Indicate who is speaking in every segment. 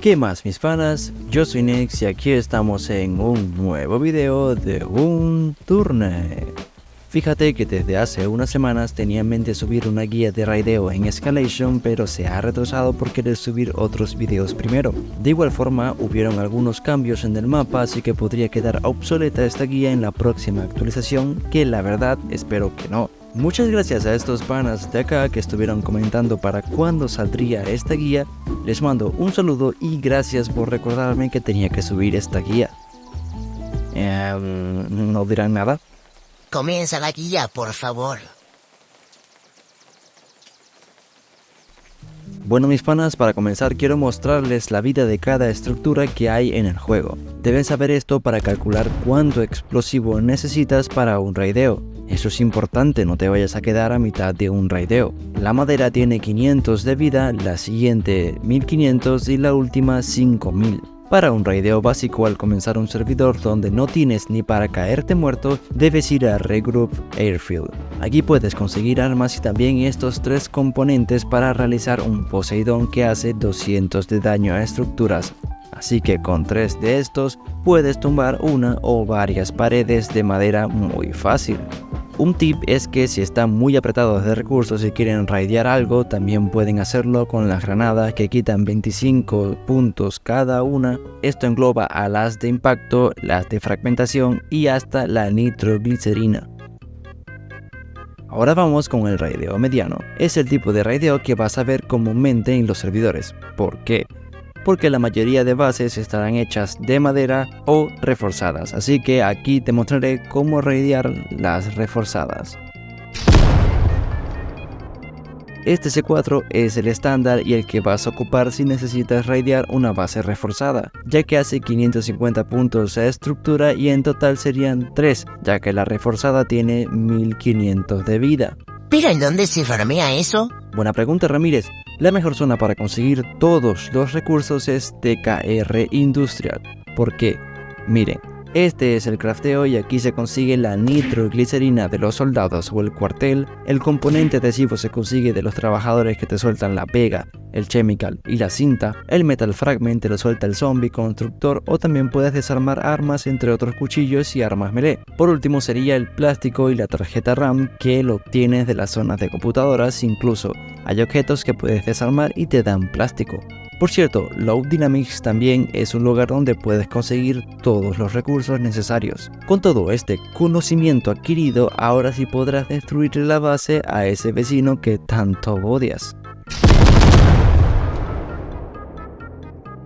Speaker 1: ¿Qué más, mis panas? Yo soy Nex y aquí estamos en un nuevo video de un turne. Fíjate que desde hace unas semanas tenía en mente subir una guía de raideo en Escalation, pero se ha retrasado por querer subir otros videos primero. De igual forma, hubieron algunos cambios en el mapa, así que podría quedar obsoleta esta guía en la próxima actualización, que la verdad espero que no. Muchas gracias a estos panas de acá que estuvieron comentando para cuándo saldría esta guía. Les mando un saludo y gracias por recordarme que tenía que subir esta guía. ¿No dirán nada?
Speaker 2: Comienza la guía, por favor.
Speaker 1: Bueno, mis panas, para comenzar quiero mostrarles la vida de cada estructura que hay en el juego. Deben saber esto para calcular cuánto explosivo necesitas para un raideo. Eso es importante, no te vayas a quedar a mitad de un raideo. La madera tiene 500 de vida, la siguiente 1500 y la última 5000. Para un raideo básico, al comenzar un servidor donde no tienes ni para caerte muerto, debes ir a Regroup Airfield. Aquí puedes conseguir armas y también estos tres componentes para realizar un Poseidón que hace 200 de daño a estructuras. Así que con 3 de estos puedes tumbar una o varias paredes de madera muy fácil. Un tip es que si están muy apretados de recursos y quieren raidear algo, también pueden hacerlo con las granadas que quitan 25 puntos cada una. Esto engloba a las de impacto, las de fragmentación y hasta la nitroglicerina. Ahora vamos con el raideo mediano. Es el tipo de raideo que vas a ver comúnmente en los servidores. ¿Por qué? Porque la mayoría de bases estarán hechas de madera o reforzadas, así que aquí te mostraré cómo raidear las reforzadas. Este C4 es el estándar y el que vas a ocupar si necesitas raidear una base reforzada, ya que hace 550 puntos a estructura y en total serían 3, ya que la reforzada tiene 1500 de vida.
Speaker 2: ¿Pero en dónde se farmea eso?
Speaker 1: Buena pregunta, Ramírez. La mejor zona para conseguir todos los recursos es TKR Industrial. ¿Por qué? Miren, este es el crafteo y aquí se consigue la nitroglicerina de los soldados o el cuartel, el componente adhesivo se consigue de los trabajadores que te sueltan la pega, el chemical y la cinta, el metal fragment te lo suelta el zombie constructor o también puedes desarmar armas entre otros cuchillos y armas melee. Por último sería el plástico y la tarjeta RAM que lo obtienes de las zonas de computadoras, incluso hay objetos que puedes desarmar y te dan plástico. Por cierto, Load Dynamics también es un lugar donde puedes conseguir todos los recursos necesarios. Con todo este conocimiento adquirido, ahora sí podrás destruir la base a ese vecino que tanto odias.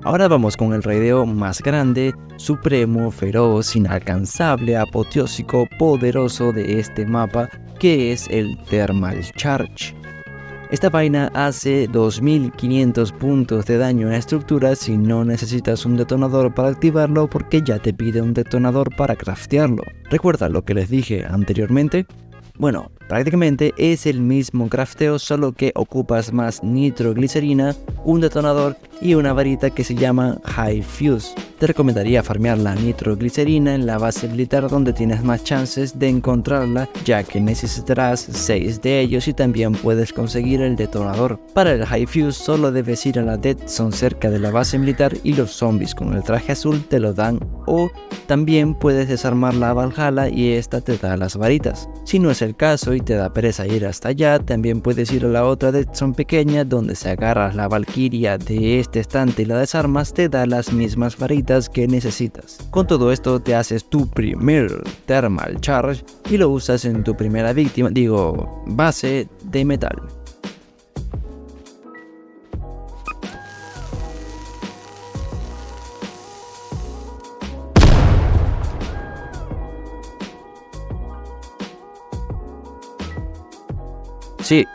Speaker 1: Ahora vamos con el raideo más grande, supremo, feroz, inalcanzable, apoteósico, poderoso de este mapa, que es el Thermal Charge. Esta vaina hace 2500 puntos de daño a estructuras y no necesitas un detonador para activarlo porque ya te pide un detonador para craftearlo. ¿Recuerda lo que les dije anteriormente? Bueno, prácticamente es el mismo crafteo, solo que ocupas más nitroglicerina, un detonador y una varita que se llama High Fuse. Te recomendaría farmear la nitroglicerina en la base militar donde tienes más chances de encontrarla, ya que necesitarás 6 de ellos y también puedes conseguir el detonador. Para el High Fuse solo debes ir a la Dead Zone cerca de la base militar y los zombies con el traje azul te lo dan, o también puedes desarmar la Valhalla y esta te da las varitas. Si no es el caso y te da pereza ir hasta allá, también puedes ir a la otra Dead Zone pequeña donde si agarras la Valkyria de este estante y la desarmas te da las mismas varitas que necesitas. Con todo esto te haces tu primer Thermal Charge y lo usas en tu primera víctima, base de metal. Sí,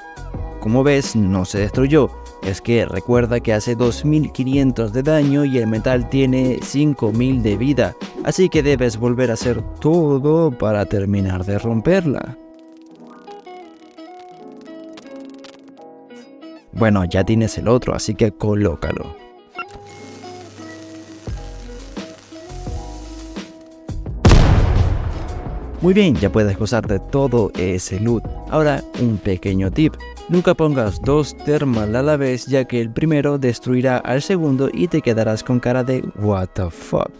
Speaker 1: como ves no se destruyó, es que recuerda que hace 2500 de daño y el metal tiene 5000 de vida, así que debes volver a hacer todo para terminar de romperla. Bueno, ya tienes el otro, así que colócalo. Muy bien, ya puedes gozar de todo ese loot. Ahora, un pequeño tip. Nunca pongas dos thermal a la vez, ya que el primero destruirá al segundo y te quedarás con cara de what the fuck.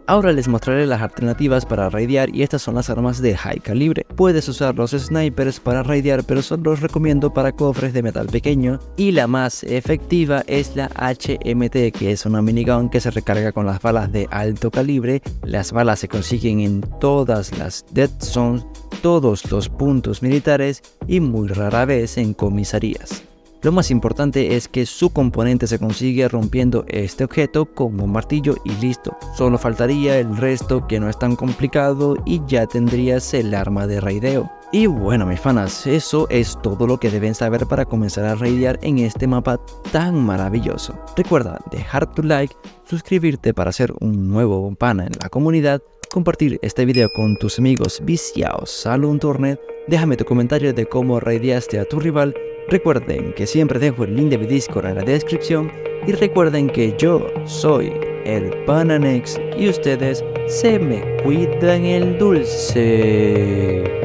Speaker 1: Ahora les mostraré las alternativas para raidear y estas son las armas de high calibre. Puedes usar los snipers para raidear, pero solo los recomiendo para cofres de metal pequeño, y la más efectiva es la HMT, que es una minigun que se recarga con las balas de alto calibre. Las balas se consiguen en todas las dead zones, todos los puntos militares y muy rara vez en comisarías. Lo más importante es que su componente se consigue rompiendo este objeto con un martillo y listo. Solo faltaría el resto, que no es tan complicado, y ya tendrías el arma de raideo. Y bueno, mis fanas, eso es todo lo que deben saber para comenzar a raidear en este mapa tan maravilloso. Recuerda dejar tu like, suscribirte para ser un nuevo pana en la comunidad, compartir este video con tus amigos viciados a Lunturnet, déjame tu comentario de cómo raideaste a tu rival. Recuerden que siempre dejo el link de mi Discord en la descripción, y recuerden que yo soy el Pananex y ustedes se me cuidan el dulce.